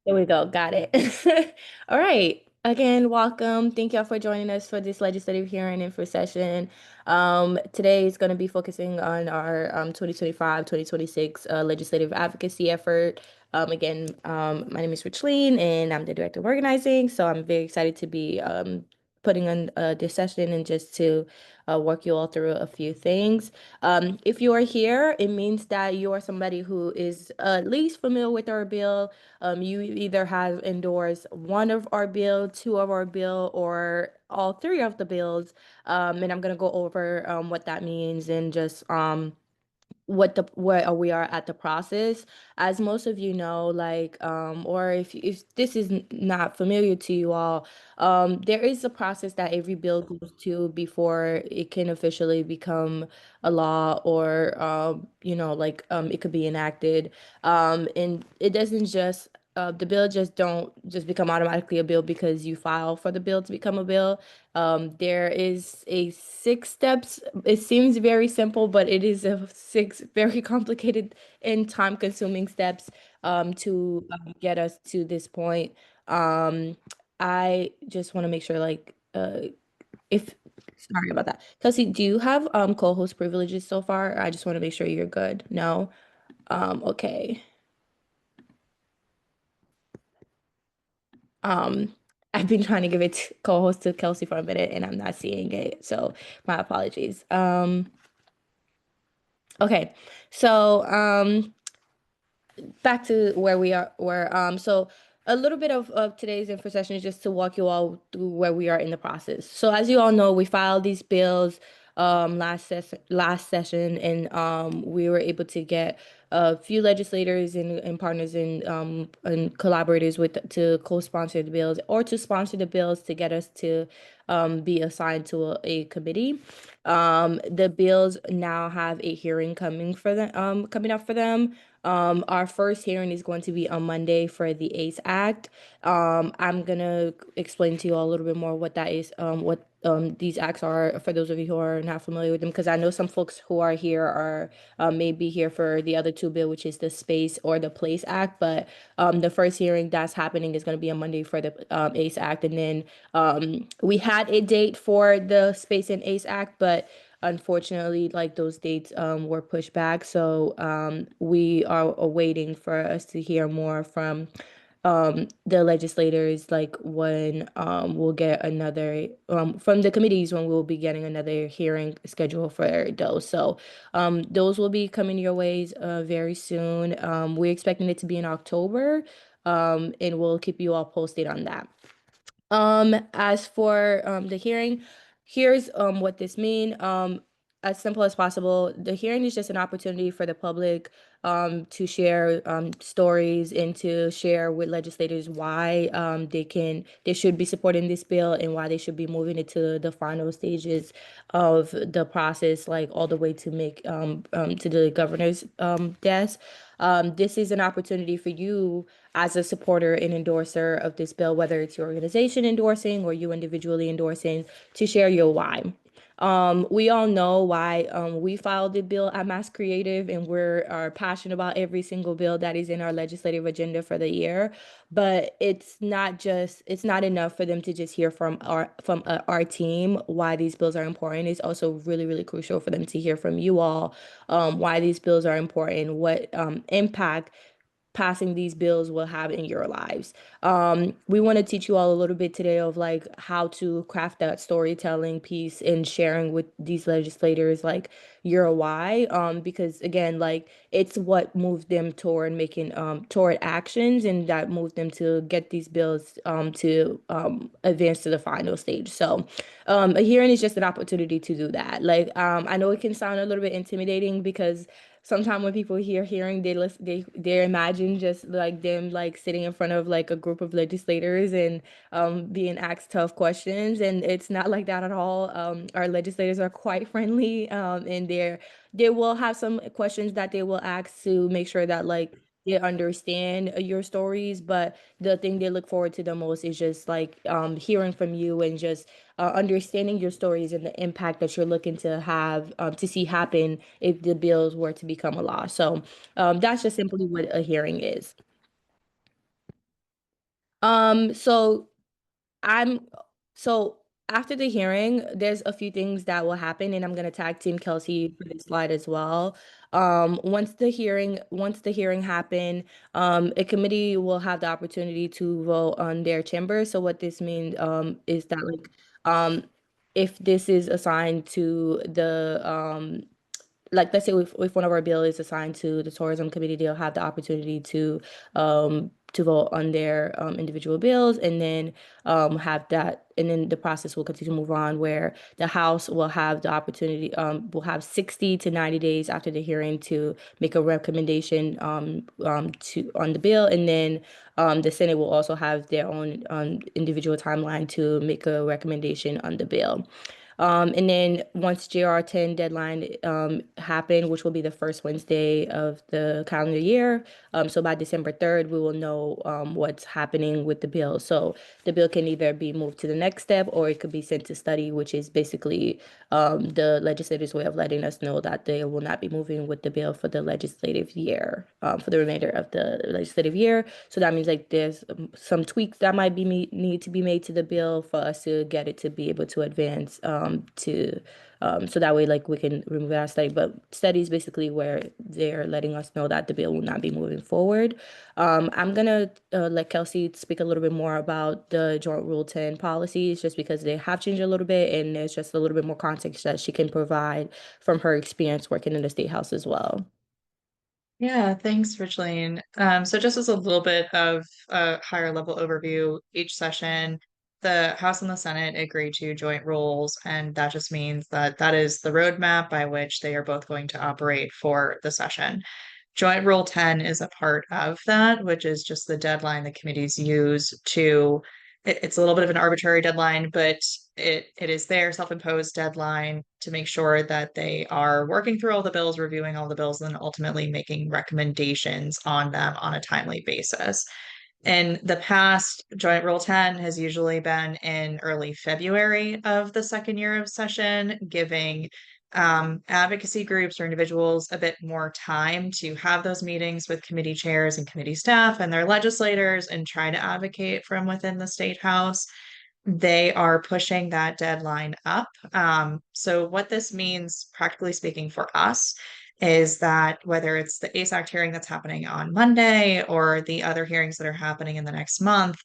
There we go. Got it. All right. Again, welcome. Thank y'all for joining us for this legislative hearing and for session. Today is going to be focusing on our 2025-2026 legislative advocacy effort. My name is Richleen and I'm the director of organizing. So I'm very excited to be putting on this session and just to walk you all through a few things. If you are here, it means that you are somebody who is at least familiar with our bill. You either have endorsed one of our bill, two of our bill, or all three of the bills. And I'm gonna go over what that means and just where we are at the process. As most of you know, or if this is not familiar to you all, there is a process that every bill goes to before it can officially become a law, or it could be enacted. And it doesn't just the bill just don't just become automatically a bill because you file for the bill to become a bill. There is a six steps. It seems very simple, but it is a six very complicated and time-consuming steps to get us to this point. Um, I just want to make sure, if sorry about that. Kelsey, do you have co-host privileges so far? I just want to make sure you're good. No? Okay. Um, I've been trying to give it co-host to Kelsey for a minute and I'm not seeing it. So my apologies. Okay. So back to where we are where so a little bit of today's info session is just to walk you all through where we are in the process. So as you all know, we filed these bills last session, and we were able to get a few legislators and partners and collaborators with to co-sponsor the bills or to sponsor the bills to get us to be assigned to a committee. The bills now have a hearing coming up for them. Our first hearing is going to be on Monday for the ACE Act. I'm gonna explain to you all a little bit more what that is, what these acts are for those of you who are not familiar with them, because I know some folks who are here are maybe here for the other two bill, which is the Space or the Place Act. But the first hearing that's happening is going to be on Monday for the ACE Act, and then we had a date for the Space and ACE Act, but unfortunately, like those dates were pushed back. So we are awaiting for us to hear more from the legislators, like when we'll get another from the committees, when we'll be getting another hearing scheduled for those. So those will be coming your ways very soon. We're expecting it to be in October, and we'll keep you all posted on that. As for the hearing, here's what this mean. As simple as possible, the hearing is just an opportunity for the public to share stories and to share with legislators why they should be supporting this bill and why they should be moving it to the final stages of the process, like all the way to make to the governor's desk. This is an opportunity for you as a supporter and endorser of this bill, whether it's your organization endorsing or you individually endorsing, to share your why. We all know why we filed the bill at Mass Creative, and we're are passionate about every single bill that is in our legislative agenda for the year. But it's not enough for them to just hear our team why these bills are important. It's also really, really crucial for them to hear from you all why these bills are important, what impact passing these bills will have in your lives. We want to teach you all a little bit today of like how to craft that storytelling piece and sharing with these legislators like your why. Because again, like it's what moved them toward making toward actions, and that moved them to get these bills to advance to the final stage. So a hearing is just an opportunity to do that. I know it can sound a little bit intimidating because sometimes when people hear hearing, they imagine just like them like sitting in front of like a group of legislators and being asked tough questions, and it's not like that at all. Our legislators are quite friendly, and they will have some questions that they will ask to make sure that like they understand your stories, but the thing they look forward to the most is just like hearing from you and just understanding your stories and the impact that you're looking to have to see happen if the bills were to become a law. So that's just simply what a hearing is. So I'm so after the hearing, there's a few things that will happen, and I'm gonna tag team Kelsey for this slide as well. Once the hearing happen, a committee will have the opportunity to vote on their chamber. So what this means is that like um if this is assigned to the like let's say if one of our bill is assigned to the tourism committee, they'll have the opportunity to vote on their individual bills, and then have that, and then the process will continue to move on where the House will have the opportunity, will have 60 to 90 days after the hearing to make a recommendation to on the bill, and then the Senate will also have their own individual timeline to make a recommendation on the bill. And then once JR 10 deadline happen, which will be the first Wednesday of the calendar year, so by December 3rd, we will know what's happening with the bill. So the bill can either be moved to the next step or it could be sent to study, which is basically the legislator's way of letting us know that they will not be moving with the bill for the legislative year, for the remainder of the legislative year. So that means like there's some tweaks that might be need to be made to the bill for us to get it to be able to advance to so that way like we can remove it out of study. But study is basically where they're letting us know that the bill will not be moving forward. I'm gonna let Kelsey speak a little bit more about the Joint Rule 10 policies just because they have changed a little bit and there's just a little bit more context that she can provide from her experience working in the State House as well. Yeah, thanks, Richleen. So just as a little bit of a higher level overview, each session, the House and the Senate agree to joint rules, and that just means that that is the roadmap by which they are both going to operate for the session. Joint Rule 10 is a part of that, which is just the deadline the committees use to, it's a little bit of an arbitrary deadline, but it is their self-imposed deadline to make sure that they are working through all the bills, reviewing all the bills, and then ultimately making recommendations on them on a timely basis. In the past, Joint Rule 10 has usually been in early February of the second year of session, giving advocacy groups or individuals a bit more time to have those meetings with committee chairs and committee staff and their legislators and try to advocate from within the state house. They are pushing that deadline up. So, what this means, practically speaking, for us is that whether it's the ASAC hearing that's happening on Monday or the other hearings that are happening in the next month,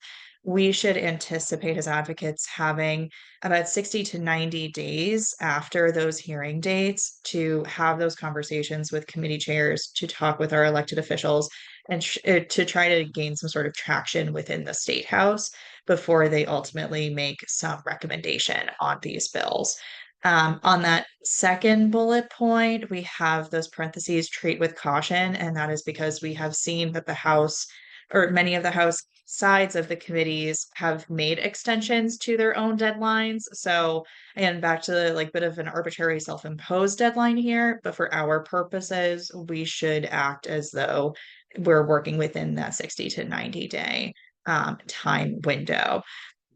we should anticipate as advocates having about 60 to 90 days after those hearing dates to have those conversations with committee chairs, to talk with our elected officials, and to try to gain some sort of traction within the state house before they ultimately make some recommendation on these bills. On that second bullet point, we have those parentheses treat with caution, and that is because we have seen that the House or many of the House sides of the committees have made extensions to their own deadlines. So again, back to the like bit of an arbitrary self-imposed deadline here, but for our purposes, we should act as though we're working within that 60 to 90 day time window.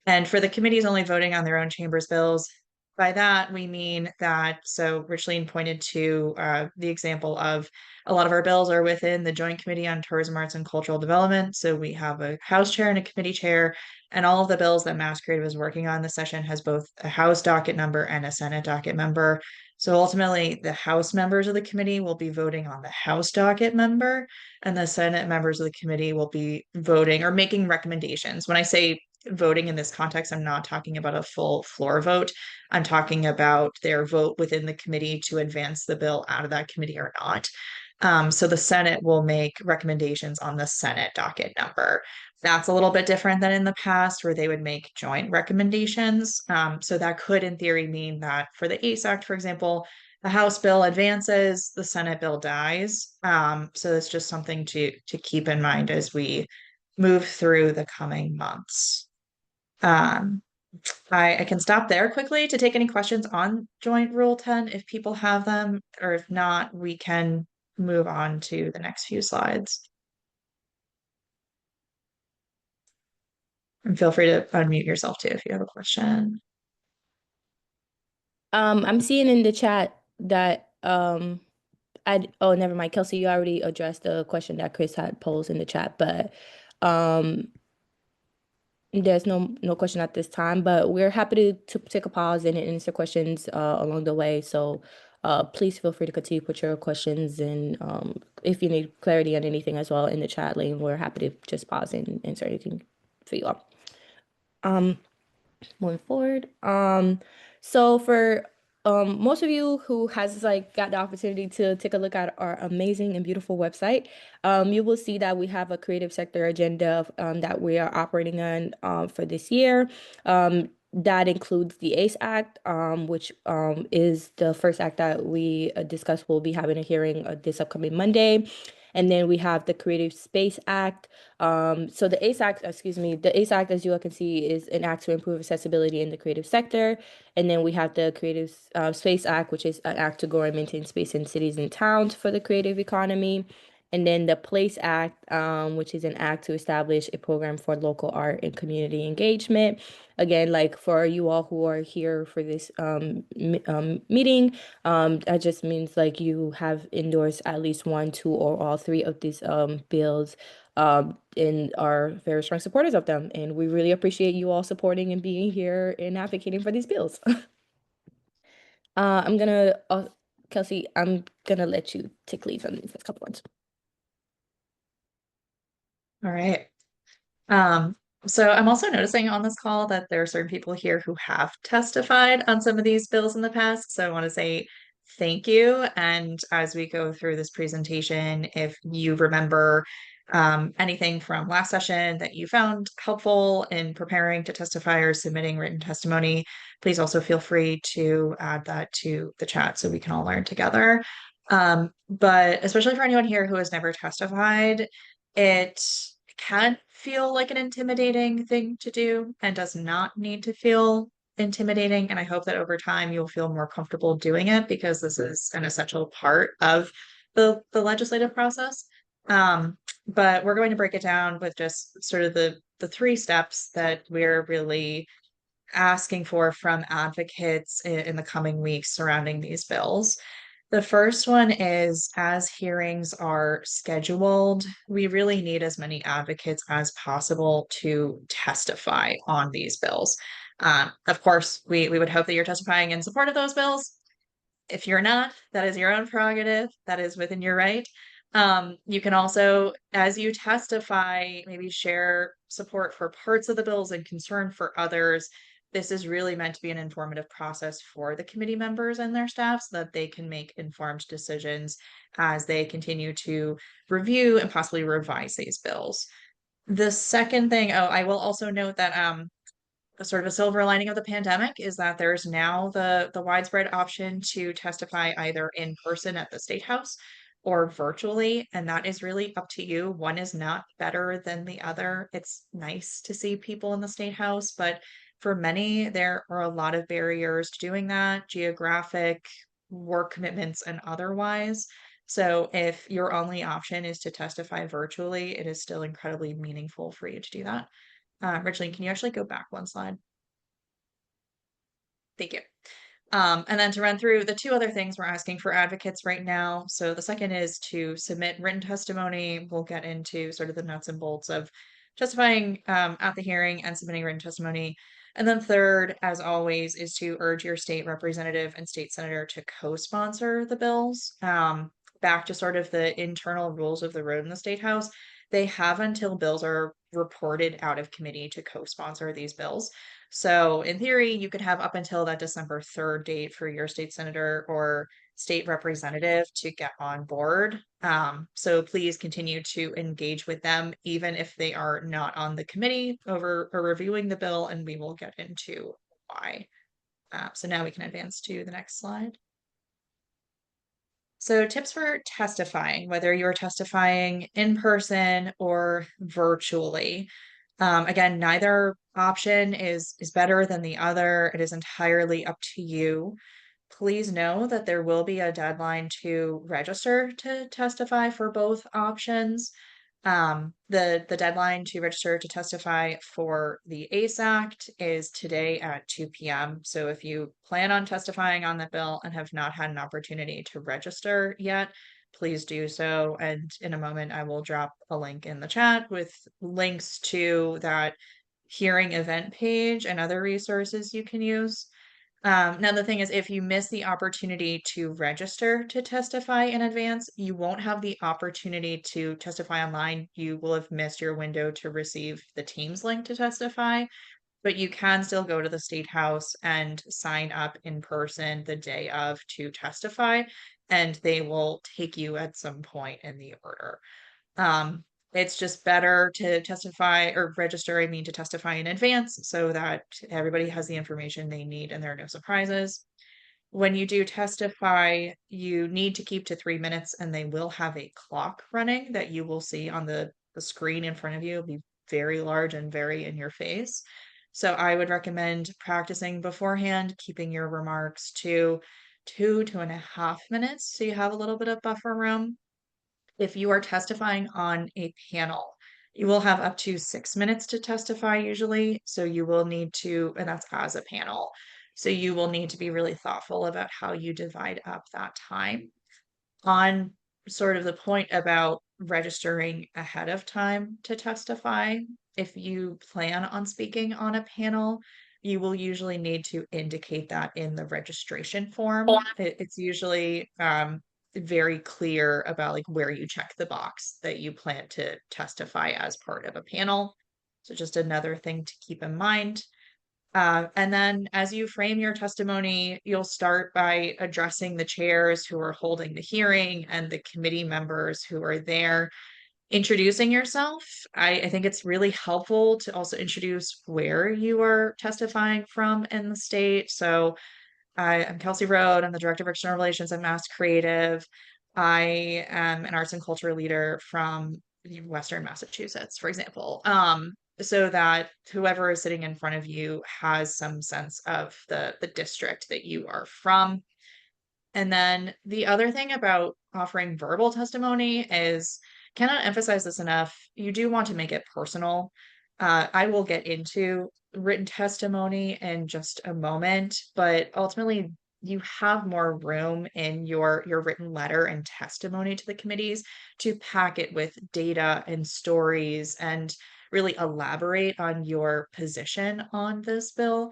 And for the committees only voting on their own chambers bills, by that we mean that, so Richleen pointed to the example of a lot of our bills are within the Joint Committee on Tourism, Arts, and Cultural Development. So we have a House chair and a committee chair, and all of the bills that MASSCreative is working on this session has both a House docket number and a Senate docket number. So ultimately, the House members of the committee will be voting on the House docket number, and the Senate members of the committee will be voting or making recommendations. When I say voting in this context, I'm not talking about a full floor vote. I'm talking about their vote within the committee to advance the bill out of that committee or not. So the Senate will make recommendations on the Senate docket number. That's a little bit different than in the past, where they would make joint recommendations. So that could, in theory, mean that for the ACE Act, for example, the House bill advances, the Senate bill dies. So it's just something to keep in mind as we move through the coming months. Um, I can stop there quickly to take any questions on Joint Rule 10 if people have them, or if not, we can move on to the next few slides. And feel free to unmute yourself too if you have a question. I'm seeing in the chat that I oh never mind, Kelsey, you already addressed the question that Chris had posed in the chat, but um There's no question at this time, but we're happy to take a pause and answer questions along the way. So please feel free to continue to put your questions and if you need clarity on anything as well in the chat lane, we're happy to just pause and answer anything for you all. Moving forward. So for most of you who has like got the opportunity to take a look at our amazing and beautiful website, you will see that we have a creative sector agenda that we are operating on for this year. That includes the ACE Act, which is the first act that we discussed. We'll be having a hearing this upcoming Monday. And then we have the Creative Space Act. So the ACE Act, excuse me, the ACE Act, as you all can see, is an act to improve accessibility in the creative sector. And then we have the Creative Space Act, which is an act to grow and maintain space in cities and towns for the creative economy. And then the Place Act, which is an act to establish a program for local art and community engagement. Again, like for you all who are here for this meeting, that just means like you have endorsed at least one, two, or all three of these bills and are very strong supporters of them. And we really appreciate you all supporting and being here and advocating for these bills. I'm gonna, Kelsey, I'm gonna let you take lead on these next couple ones. All right. Um, so I'm also noticing on this call that there are certain people here who have testified on some of these bills in the past. So I want to say thank you. And as we go through this presentation, if you remember anything from last session that you found helpful in preparing to testify or submitting written testimony, please also feel free to add that to the chat so we can all learn together. But especially for anyone here who has never testified, it can feel like an intimidating thing to do and does not need to feel intimidating. And I hope that over time you'll feel more comfortable doing it because this is an essential part of the legislative process. But we're going to break it down with just sort of the three steps that we're really asking for from advocates in the coming weeks surrounding these bills. The first one is as hearings are scheduled, we really need as many advocates as possible to testify on these bills. Of course, we would hope that you're testifying in support of those bills. If you're not, that is your own prerogative. That is within your right. You can also, as you testify, maybe share support for parts of the bills and concern for others. This is really meant to be an informative process for the committee members and their staff so that they can make informed decisions as they continue to review and possibly revise these bills. The second thing, oh, I will also note that a sort of a silver lining of the pandemic is that there's now the widespread option to testify either in person at the State House or virtually, and that is really up to you. One is not better than the other. It's nice to see people in the State House, but for many, there are a lot of barriers to doing that, geographic, work commitments, and otherwise. So if your only option is to testify virtually, it is still incredibly meaningful for you to do that. Richard, can you actually go back one slide? Thank you. And then to run through the two other things we're asking for advocates right now. So the second is to submit written testimony. We'll get into sort of the nuts and bolts of testifying at the hearing and submitting written testimony. And then third, as always, is to urge your state representative and state senator to co-sponsor the bills. Back to sort of the internal rules of the road in the state house, they have until bills are reported out of committee to co-sponsor these bills. So in theory, you could have up until that December 3rd date for your state senator or state representative to get on board. So please continue to engage with them, even if they are not on the committee over or reviewing the bill, and we will get into why. So now we can advance to the next slide. So tips for testifying, whether you're testifying in person or virtually. Again, neither option is better than the other. It is entirely up to you. Please know that there will be a deadline to register to testify for both options. The deadline to register to testify for the ACE Act is today at 2 p.m. So if you plan on testifying on the bill and have not had an opportunity to register yet, please do so. And in a moment, I will drop a link in the chat with links to that hearing event page and other resources you can use. Now, the thing is, if you miss the opportunity to register to testify in advance, you won't have the opportunity to testify online. You will have missed your window to receive the Teams link to testify, but you can still go to the State House and sign up in person the day of to testify, and they will take you at some point in the order. Um, it's just better to testify or register, I mean, to testify in advance so that everybody has the information they need and there are no surprises. When you do testify, you need to keep to 3 minutes, and they will have a clock running that you will see on the screen in front of you. It'll be very large and very in your face. So I would recommend practicing beforehand, keeping your remarks to 2.5 minutes so you have a little bit of buffer room. If you are testifying on a panel, you will have up to 6 minutes to testify usually. So you will need to, and that's as a panel. So you will need to be really thoughtful about how you divide up that time. On sort of the point about registering ahead of time to testify, if you plan on speaking on a panel, you will usually need to indicate that in the registration form. It's usually very clear about like where you check the box that you plan to testify as part of a panel. So just another thing to keep in mind. And then as you frame your testimony, you'll start by addressing the chairs who are holding the hearing and the committee members who are there, introducing yourself. I think it's really helpful to also introduce where you are testifying from in the state. So I'm Kelsey Road. I'm the Director of External Relations at MASSCreative. I am an arts and culture leader from Western Massachusetts, for example. So that whoever is sitting in front of you has some sense of the district that you are from. And then the other thing about offering verbal testimony is, cannot emphasize this enough, you do want to make it personal. I will get into written testimony in just a moment, but ultimately you have more room in your written letter and testimony to the committees to pack it with data and stories and really elaborate on your position on this bill,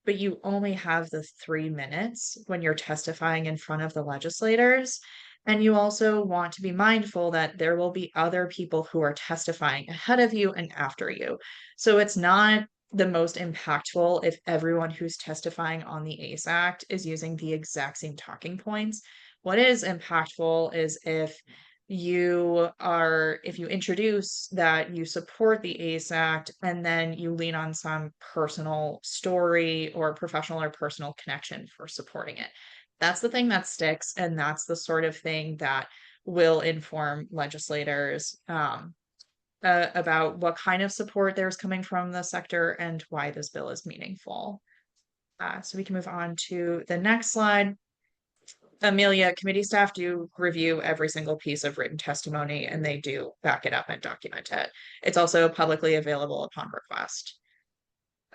but you only have the 3 minutes when you're testifying in front of the legislators. And you also want to be mindful that there will be other people who are testifying ahead of you and after you. So it's not the most impactful if everyone who's testifying on the ACE Act is using the exact same talking points. What is impactful is if you introduce that you support the ACE Act and then you lean on some personal story or professional or personal connection for supporting it. That's the thing that sticks, and that's the sort of thing that will inform legislators about what kind of support there's coming from the sector and why this bill is meaningful. So we can move on to the next slide. Amelia, committee staff do review every single piece of written testimony and they do back it up and document it. It's also publicly available upon request.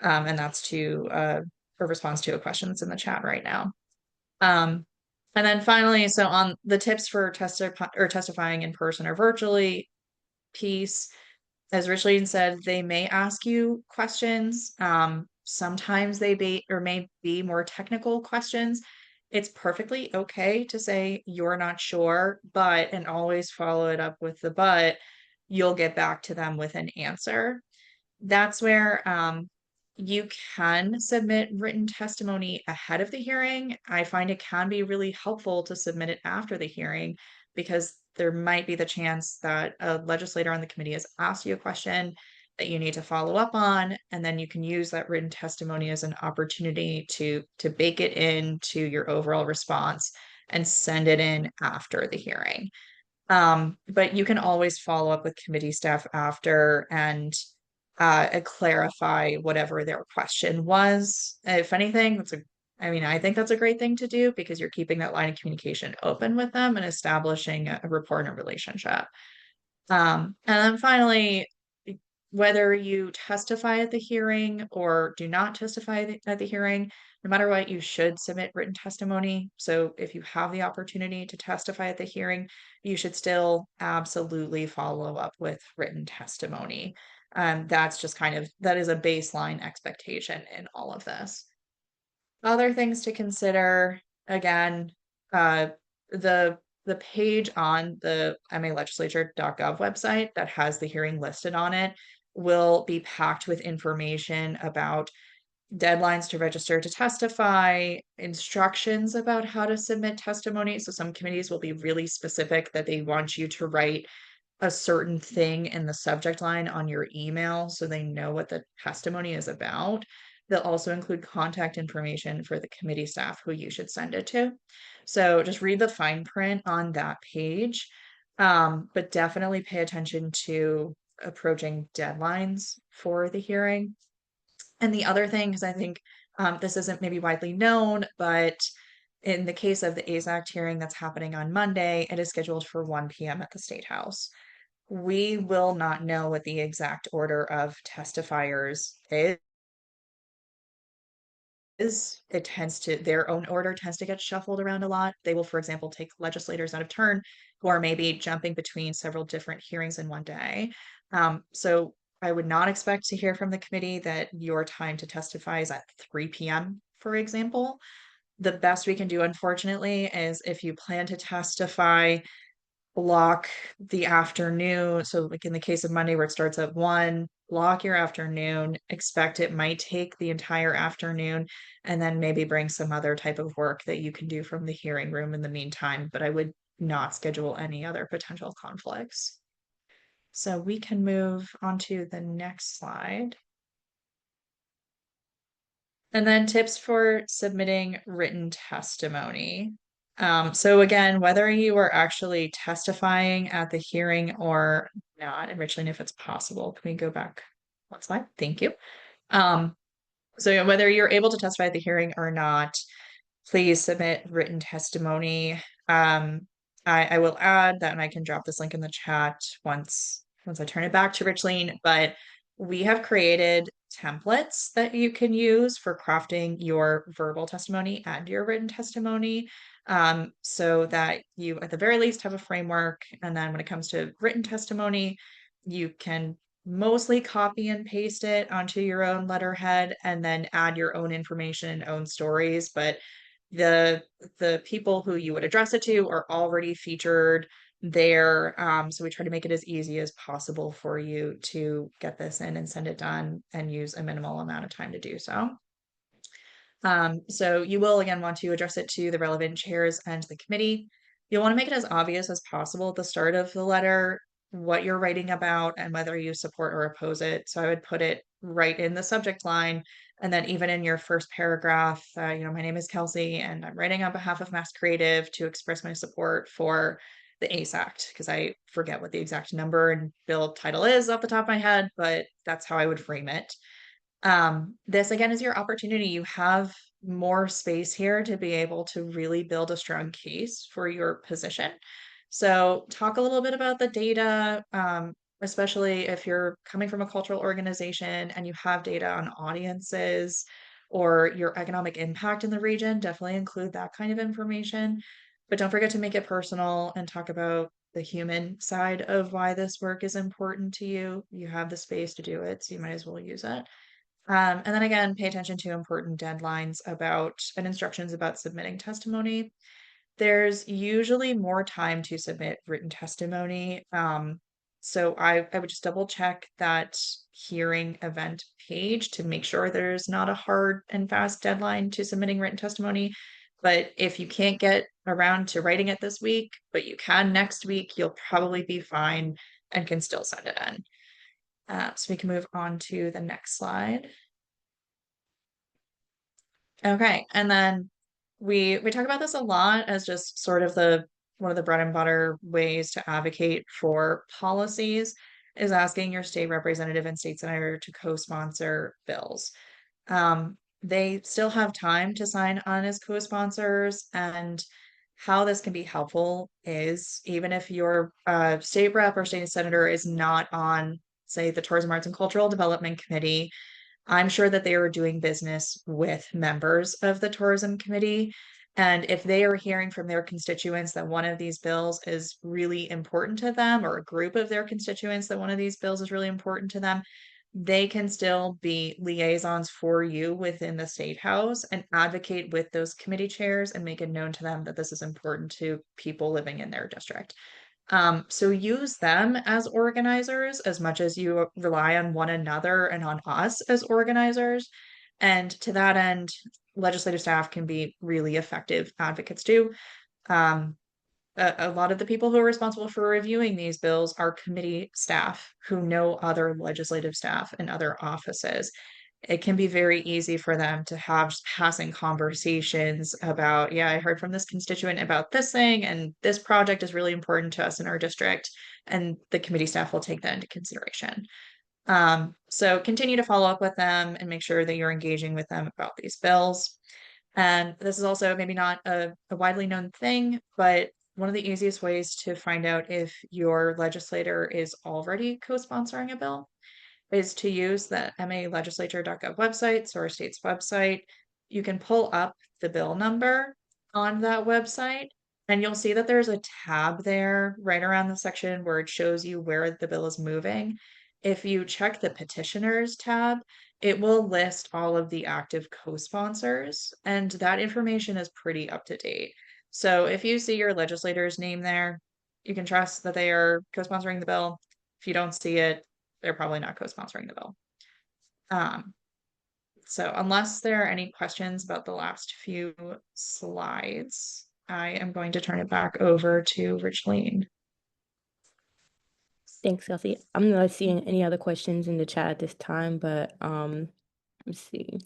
And that's to a response to a question that's in the chat right now. And then finally, so on the tips for testifying in person or virtually piece, as Richleen said, they may ask you questions. Sometimes may be more technical questions. It's perfectly okay to say you're not sure, but, and always follow it up with the but, you'll get back to them with an answer. That's where you can submit written testimony ahead of the hearing. I find it can be really helpful to submit it after the hearing because there might be the chance that a legislator on the committee has asked you a question that you need to follow up on, and then you can use that written testimony as an opportunity to bake it into your overall response and send it in after the hearing. But you can always follow up with committee staff after and clarify whatever their question was. If anything, I think that's a great thing to do because you're keeping that line of communication open with them and establishing a rapport and a relationship. And then finally, whether you testify at the hearing or do not testify at the hearing, no matter what, you should submit written testimony. So if you have the opportunity to testify at the hearing, you should still absolutely follow up with written testimony. That's just that is a baseline expectation in all of this. Other things to consider, again, uh, the the page on the malegislature.gov website that has the hearing listed on it will be packed with information about deadlines to register to testify, instructions about how to submit testimony. So some committees will be really specific that they want you to write a certain thing in the subject line on your email so they know what the testimony is about. They'll also include contact information for the committee staff who you should send it to. So just read the fine print on that page, but definitely pay attention to approaching deadlines for the hearing. And the other thing, because I think this isn't maybe widely known, but in the case of the ASAC hearing that's happening on Monday, it is scheduled for 1 p.m. at the State House. We will not know what the exact order of testifiers is. It tends to, their own order tends to get shuffled around a lot. They will, for example, take legislators out of turn who are maybe jumping between several different hearings in one day. So I would not expect to hear from the committee that your time to testify is at 3 p.m., for example. The best we can do, unfortunately, is if you plan to testify, block the afternoon. So, like in the case of Monday, where it starts at 1, block your afternoon, expect it might take the entire afternoon, and then maybe bring some other type of work that you can do from the hearing room in the meantime. But I would not schedule any other potential conflicts. So we can move on to the next slide. And then tips for submitting written testimony. So again, whether you are actually testifying at the hearing or not, and Richland, if it's possible, can we go back one slide? Thank you. Um, so whether you're able to testify at the hearing or not, please submit written testimony. I will add that, and I can drop this link in the chat once I turn it back to Richleen, but we have created templates that you can use for crafting your verbal testimony and your written testimony, so that you at the very least have a framework. And then when it comes to written testimony, you can mostly copy and paste it onto your own letterhead and then add your own information and own stories. But the the people who you would address it to are already featured there. So we try to make it as easy as possible for you to get this in and send it done and use a minimal amount of time to do so. So you will again want to address it to the relevant chairs and the committee. You'll want to make it as obvious as possible at the start of the letter what you're writing about and whether you support or oppose it. So I would put it right in the subject line. And then even in your first paragraph, my name is Kelsey and I'm writing on behalf of MASSCreative to express my support for the ACE Act, because I forget what the exact number and bill title is off the top of my head, but that's how I would frame it. This again is your opportunity. You have more space here to be able to really build a strong case for your position. So talk a little bit about the data, especially if you're coming from a cultural organization and you have data on audiences or your economic impact in the region, definitely include that kind of information. But don't forget to make it personal and talk about the human side of why this work is important to you. You have the space to do it, so you might as well use it. And then again, pay attention to important deadlines about and instructions about submitting testimony. There's usually more time to submit written testimony. So I would just double check that hearing event page to make sure there's not a hard and fast deadline to submitting written testimony. But if you can't get around to writing it this week, but you can next week, you'll probably be fine and can still send it in. So we can move on to the next slide. Okay, and then we talk about this a lot as just sort of the one of the bread and butter ways to advocate for policies is asking your state representative and state senator to co-sponsor bills. They still have time to sign on as co-sponsors, and how this can be helpful is even if your state rep or state senator is not on say the Tourism Arts and Cultural Development Committee, I'm sure that they are doing business with members of the tourism committee. And if they are hearing from their constituents that one of these bills is really important to them, or a group of their constituents that one of these bills is really important to them, they can still be liaisons for you within the state house and advocate with those committee chairs and make it known to them that this is important to people living in their district. So use them as organizers as much as you rely on one another and on us as organizers. And to that end, legislative staff can be really effective advocates too. Um, a lot of the people who are responsible for reviewing these bills are committee staff who know other legislative staff in other offices. It can be very easy for them to have just passing conversations about, yeah, I heard from this constituent about this thing, and this project is really important to us in our district. And the committee staff will take that into consideration. So continue to follow up with them and make sure that you're engaging with them about these bills. And this is also maybe not a widely known thing, but one of the easiest ways to find out if your legislator is already co-sponsoring a bill is to use the malegislature.gov website, so our state's website. You can pull up the bill number on that website, and you'll see that there's a tab there right around the section where it shows you where the bill is moving. If you check the petitioners tab, it will list all of the active co-sponsors, and that information is pretty up to date. So if you see your legislator's name there, you can trust that they are co-sponsoring the bill. If you don't see it, they're probably not co-sponsoring the bill. Um, so unless there are any questions about the last few slides, I am going to turn it back over to Richleen. Thanks, Kelsey. I'm not seeing any other questions in the chat at this time, but let's see.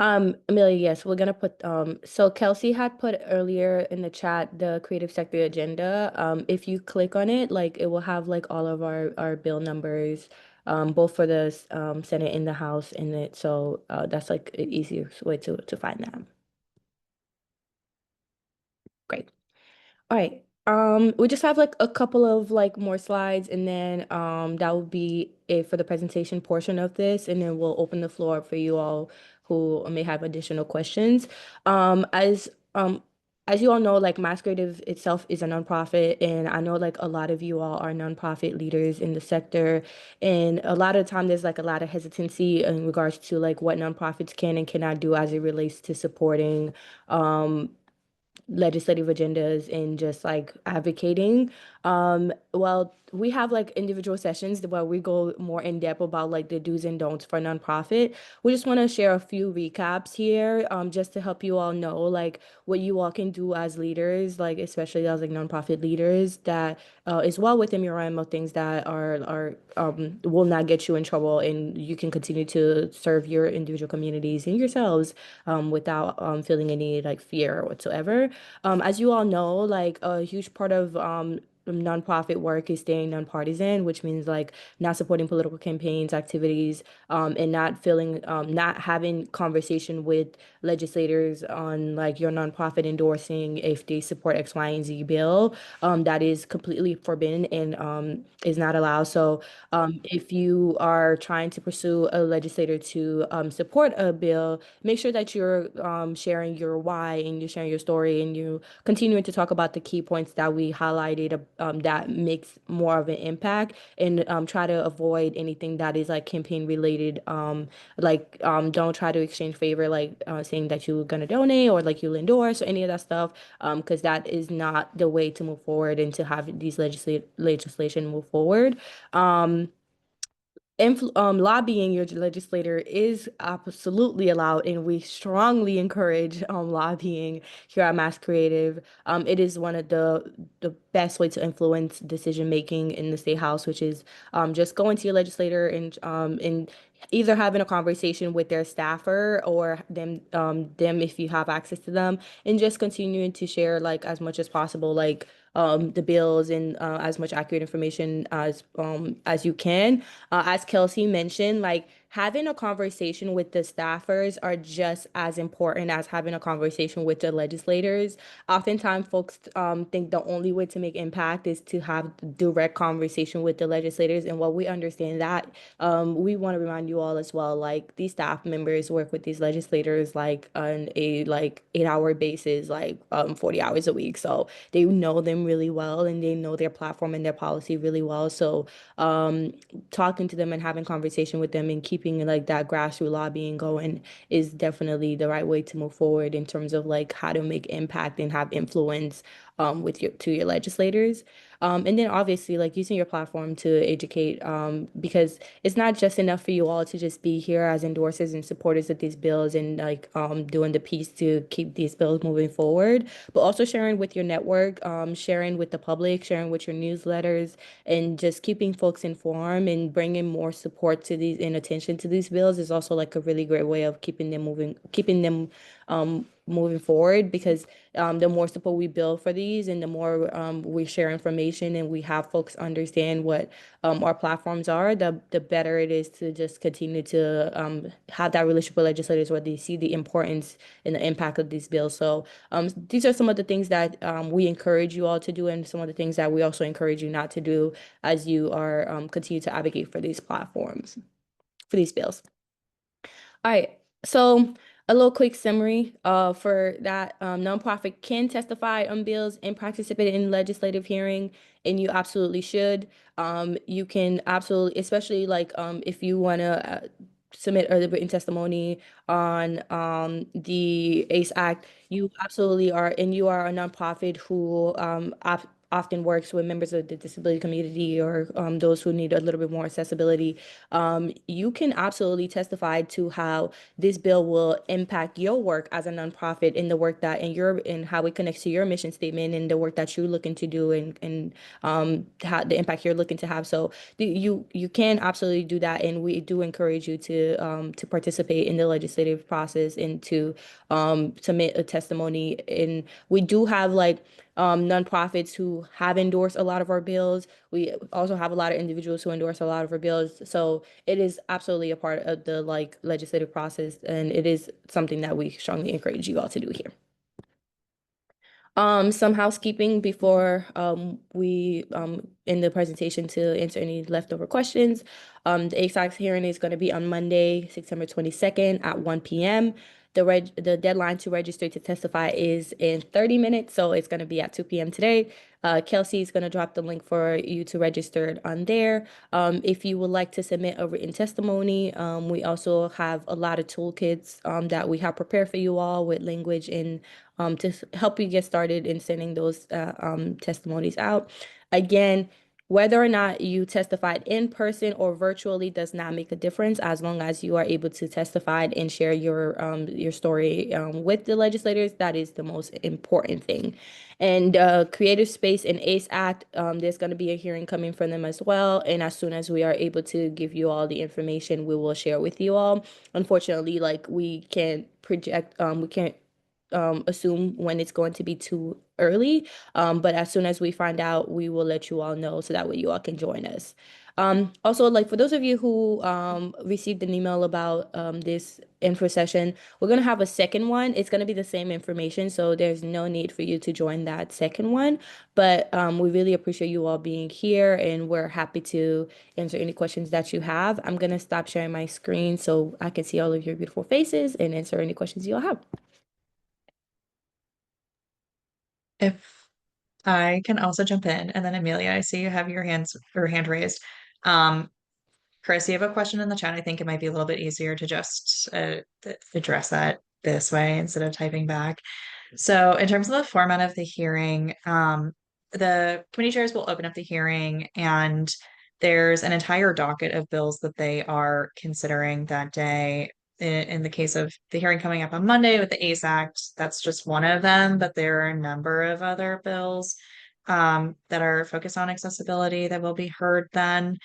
Amelia, yes, we're gonna put so Kelsey had put earlier in the chat the creative sector agenda. If you click on it, like it will have like all of our bill numbers, both for the Senate and the House in it. So that's like an easiest way to find that. Great. All right. We just have like a couple of like more slides and then that will be it for the presentation portion of this, and then we'll open the floor up for you all who may have additional questions. Um as um as you all know, like MassCreative itself is a nonprofit, and I know like a lot of you all are nonprofit leaders in the sector, and a lot of time there's like a lot of hesitancy in regards to like what nonprofits can and cannot do as it relates to supporting um legislative agendas and just like advocating. Well, we have like individual sessions where we go more in depth about like the do's and don'ts for nonprofit. We just want to share a few recaps here, just to help you all know like what you all can do as leaders, like especially as like nonprofit leaders, that is well within your realm of things that are will not get you in trouble, and you can continue to serve your individual communities and yourselves without feeling any like fear whatsoever. As you all know, like a huge part of nonprofit work is staying nonpartisan, which means like not supporting political campaigns, activities, and not having conversation with legislators on like your nonprofit endorsing if they support X, Y, and Z bill. That is completely forbidden and is not allowed. So if you are trying to pursue a legislator to support a bill, make sure that you're sharing your why and you're sharing your story and you continuing to talk about the key points that we highlighted that makes more of an impact, and try to avoid anything that is like campaign related. Don't try to exchange favor, like saying that you're gonna donate or like you'll endorse or any of that stuff, because that is not the way to move forward and to have these legislation move forward. Um, Lobbying your legislator is absolutely allowed, and we strongly encourage lobbying here at Mass Creative. It is one of the best way to influence decision making in the state house, which is just going to your legislator and either having a conversation with their staffer or them if you have access to them, and just continuing to share like as much as possible, like the bills and as much accurate information as you can. As Kelsey mentioned, like having a conversation with the staffers are just as important as having a conversation with the legislators. Oftentimes, folks think the only way to make impact is to have direct conversation with the legislators, and while we understand that, we want to remind you all as well, like these staff members work with these legislators like on a like 8 hour basis, like 40 hours a week. So they know them really well and they know their platform and their policy really well. So um, talking to them and having conversation with them and keeping like that grassroots lobbying going is definitely the right way to move forward in terms of like how to make impact and have influence with your legislators. And then obviously like using your platform to educate, because it's not just enough for you all to just be here as endorsers and supporters of these bills and like doing the piece to keep these bills moving forward, but also sharing with your network, sharing with the public, sharing with your newsletters, and just keeping folks informed and bringing more support to these and attention to these bills is also like a really great way of keeping them moving forward, because the more support we build for these and the more we share information and we have folks understand what our platforms are, the better it is to just continue to have that relationship with legislators where they see the importance and the impact of these bills. So these are some of the things that we encourage you all to do, and some of the things that we also encourage you not to do as you are continue to advocate for these platforms, for these bills. All right. So a little quick summary for that. Nonprofit can testify on bills and participate in legislative hearing, and you absolutely should. You can absolutely, especially like if you want to submit a written testimony on the ACE Act, you absolutely are, and you are a nonprofit who often works with members of the disability community or those who need a little bit more accessibility. You can absolutely testify to how this bill will impact your work as a nonprofit in the work that and how it connects to your mission statement and the work that you're looking to do, and how the impact you're looking to have. So you can absolutely do that, and we do encourage you to participate in the legislative process and to submit a testimony. And we do have like nonprofits who have endorsed a lot of our bills. We also have a lot of individuals who endorse a lot of our bills. So it is absolutely a part of the like legislative process, and it is something that we strongly encourage you all to do here. Some housekeeping before we in the presentation to answer any leftover questions. The ASAC hearing is going to be on Monday, September 22nd at 1 p.m. The deadline to register to testify is in 30 minutes, so it's going to be at 2 p.m. today. Kelsey is going to drop the link for you to register on there. If you would like to submit a written testimony, we also have a lot of toolkits that we have prepared for you all with language and to help you get started in sending those testimonies out. Again, whether or not you testified in person or virtually does not make a difference as long as you are able to testify and share your story with the legislators. That is the most important thing. And Creative Space and ACE Act, there's going to be a hearing coming from them as well. And as soon as we are able to give you all the information, we will share with you all. Unfortunately, like we can't project, we can't assume when it's going to be too early. But as soon as we find out, we will let you all know so that way you all can join us. Also, like for those of you who received an email about this info session, we're going to have a second one. It's going to be the same information, so there's no need for you to join that second one. But we really appreciate you all being here, and we're happy to answer any questions that you have. I'm going to stop sharing my screen so I can see all of your beautiful faces and answer any questions you all have. If I can also jump in, and then Amelia, I see you have your hand raised. Um, Chris, you have a question in the chat. I think it might be a little bit easier to just address that this way instead of typing back. So, in terms of the format of the hearing, the committee chairs will open up the hearing, and there's an entire docket of bills that they are considering that day. In the case of the hearing coming up on Monday with the ACE Act, that's just one of them, but there are a number of other bills that are focused on accessibility that will be heard then.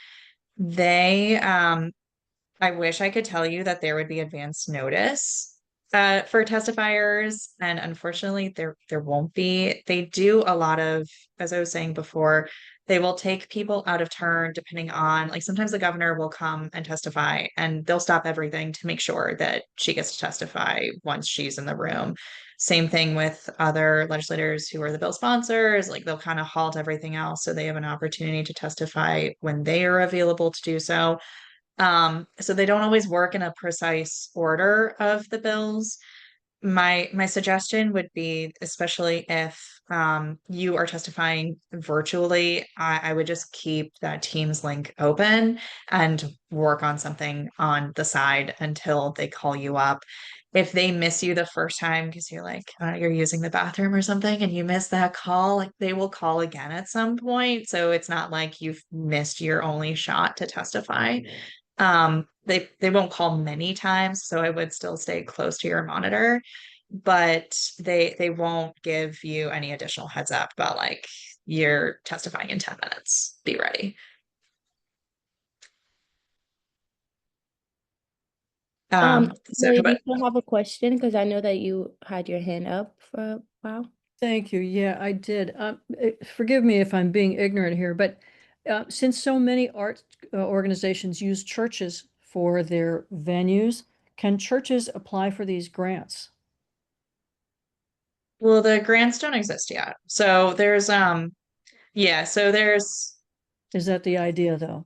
They I wish I could tell you that there would be advance notice for testifiers, and unfortunately, there won't be. They do a lot of, as I was saying before, They will take people out of turn depending on, like, sometimes the governor will come and testify, and they'll stop everything to make sure that she gets to testify once she's in the room. Same thing with other legislators who are the bill sponsors, like, they'll kind of halt everything else so they have an opportunity to testify when they are available to do so. So they don't always work in a precise order of the bills. My suggestion would be, especially if you are testifying virtually, I would just keep that Teams link open and work on something on the side until they call you up. If they miss you the first time because you're like, you're using the bathroom or something and you miss that call, like, they will call again at some point. So it's not like you've missed your only shot to testify. They won't call many times, so I would still stay close to your monitor, but they won't give you any additional heads up about, like, you're testifying in 10 minutes. Be ready. So how Emily, do about you still have a question? Because I know that you had your hand up for a while. Thank you. Yeah, I did. Forgive me if I'm being ignorant here, but since so many art organizations use churches for their venues, can churches apply for these grants? well, the grants don't exist yet. So there's yeah, so there's Is that the idea, though?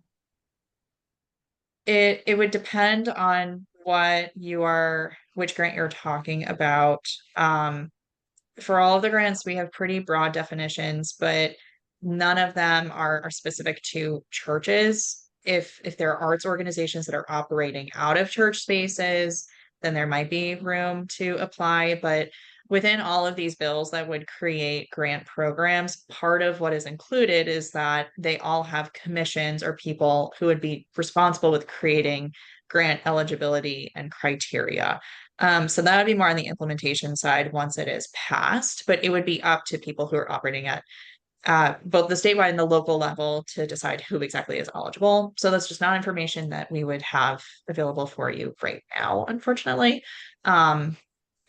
it would depend on which grant you're talking about. For all of the grants, we have pretty broad definitions, but none of them are specific to churches. If there are arts organizations that are operating out of church spaces, then there might be room to apply. But within all of these bills that would create grant programs, part of what is included is that they all have commissions or people who would be responsible with creating grant eligibility and criteria. So that would be more on the implementation side once it is passed, but it would be up to people who are operating at both the statewide and the local level to decide who exactly is eligible. So that's just not information that we would have available for you right now, unfortunately.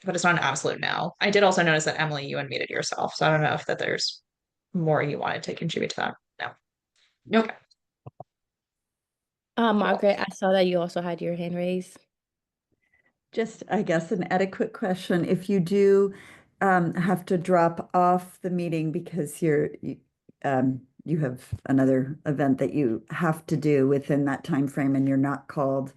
But it's not an absolute no. I did also notice that, Emily, you unmuted yourself, so I don't know if that there's more you wanted to contribute to that. No. Nope. Cool. Margaret, I saw that you also had your hand raised. Just, I guess, an etiquette question. If you do have to drop off the meeting because you have another event that you have to do within that time frame and you're not called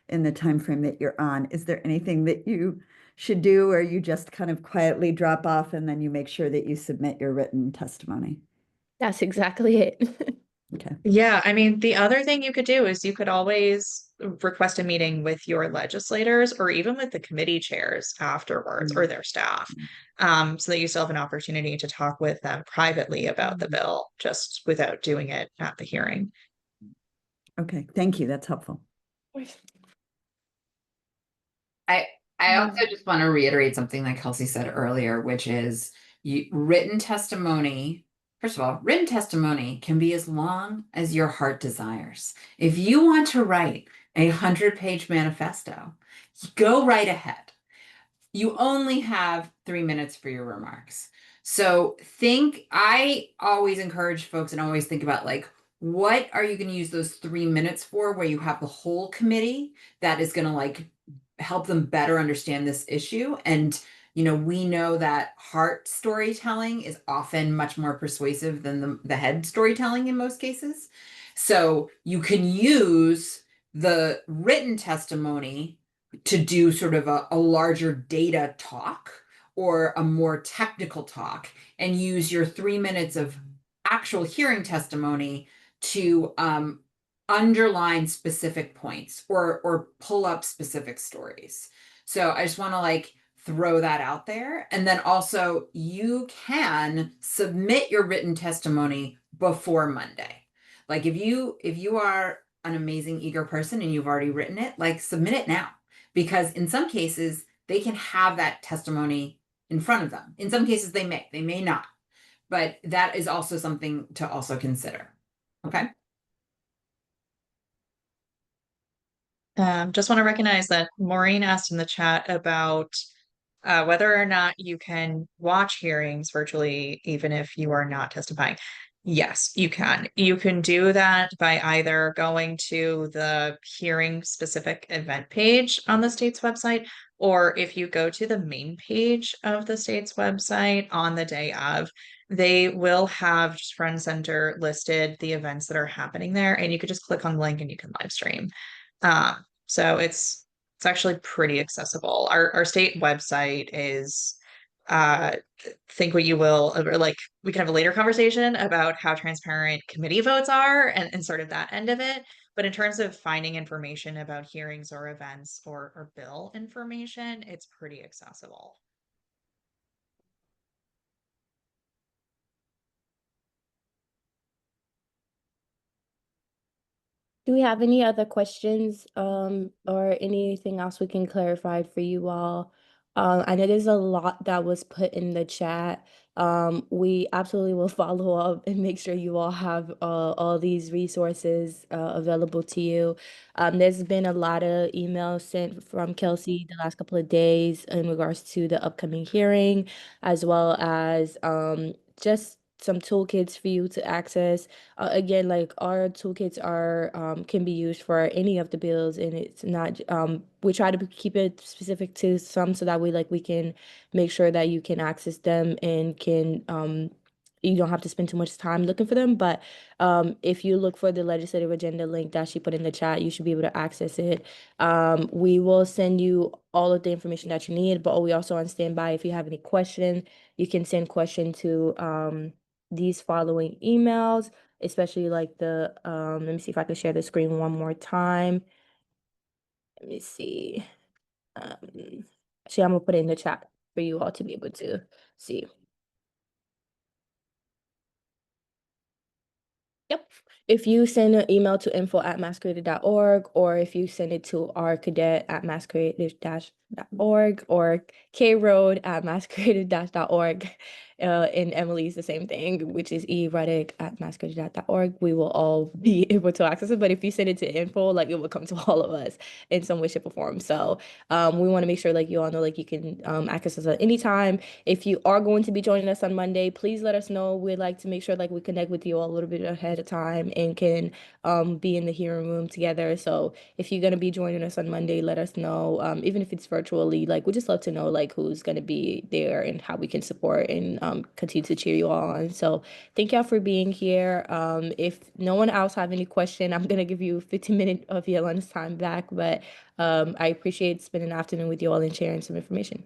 in the time frame that you're on, is there anything that you should do, or you just kind of quietly drop off and then you make sure that you submit your written testimony? That's exactly it. Okay. Yeah, I mean, the other thing you could do is you could always request a meeting with your legislators or even with the committee chairs afterwards or their staff, so that you still have an opportunity to talk with them privately about the bill, just without doing it at the hearing. Okay, thank you. That's helpful. Mm. I also just want to reiterate something that Kelsey said earlier, which is written testimony. First of all, written testimony can be as long as your heart desires. If you want to write a 100-page manifesto, go right ahead. You only have 3 minutes for your remarks. So I always encourage folks and always think about, like, what are you going to use those 3 minutes for, where you have the whole committee that is going to, like, help them better understand this issue. And, we know that heart storytelling is often much more persuasive than the head storytelling in most cases. So you can use the written testimony to do sort of a larger data talk or a more technical talk, and use your 3 minutes of actual hearing testimony to underline specific points or pull up specific stories. So I just want to, like, throw that out there. And then also, you can submit your written testimony before Monday. Like, if you are an amazing eager person and you've already written it, like, submit it now, because in some cases they can have that testimony in front of them. In some cases they may not, but that is also something to also consider. Okay. Just want to recognize that Maureen asked in the chat about whether or not you can watch hearings virtually, even if you are not testifying. Yes, you can. You can do that by either going to the hearing specific event page on the state's website, or if you go to the main page of the state's website on the day of, they will have just front and center listed the events that are happening there, and you could just click on the link and you can live stream. So it's actually pretty accessible. Our state website is uh think what you will, or like we can have a later conversation about how transparent committee votes are and sort of that end of it. But in terms of finding information about hearings or events or bill information, it's pretty accessible. Do we have any other questions or anything else we can clarify for you all? I know there's a lot that was put in the chat. We absolutely will follow up and make sure you all have all these resources available to you. There's been a lot of emails sent from Kelsey the last couple of days in regards to the upcoming hearing, as well as just some toolkits for you to access. Again, like our toolkits are can be used for any of the bills, and it's not we try to keep it specific to some so that way like we can make sure that you can access them and can you don't have to spend too much time looking for them. But if you look for the legislative agenda link that she put in the chat, you should be able to access it. We will send you all of the information that you need, but we also on standby if you have any question, you can send question to these following emails, especially like the let me see if I can share the screen one more time. Let me see. Actually, I'm gonna put it in the chat for you all to be able to see. Yep. If you send an email to info@masscreative.org, or if you send it to rcadet@masscreative-org, or kroad@masscreative-org, and Emily's the same thing, which is ereddick@masscreative.org, we will all be able to access it. But if you send it to info, like it will come to all of us in some way, shape, or form. So we want to make sure like you all know like you can access us at any time. If you are going to be joining us on Monday, please let us know. We'd like to make sure like we connect with you all a little bit ahead of time and can be in the hearing room together. So if you're gonna be joining us on Monday, let us know. Even if it's virtually, like we just love to know like who's gonna be there and how we can support and continue to cheer you all on. So thank y'all for being here. If no one else have any question, I'm gonna give you 15 minutes of your lunch time back. But I appreciate spending the afternoon with you all and sharing some information.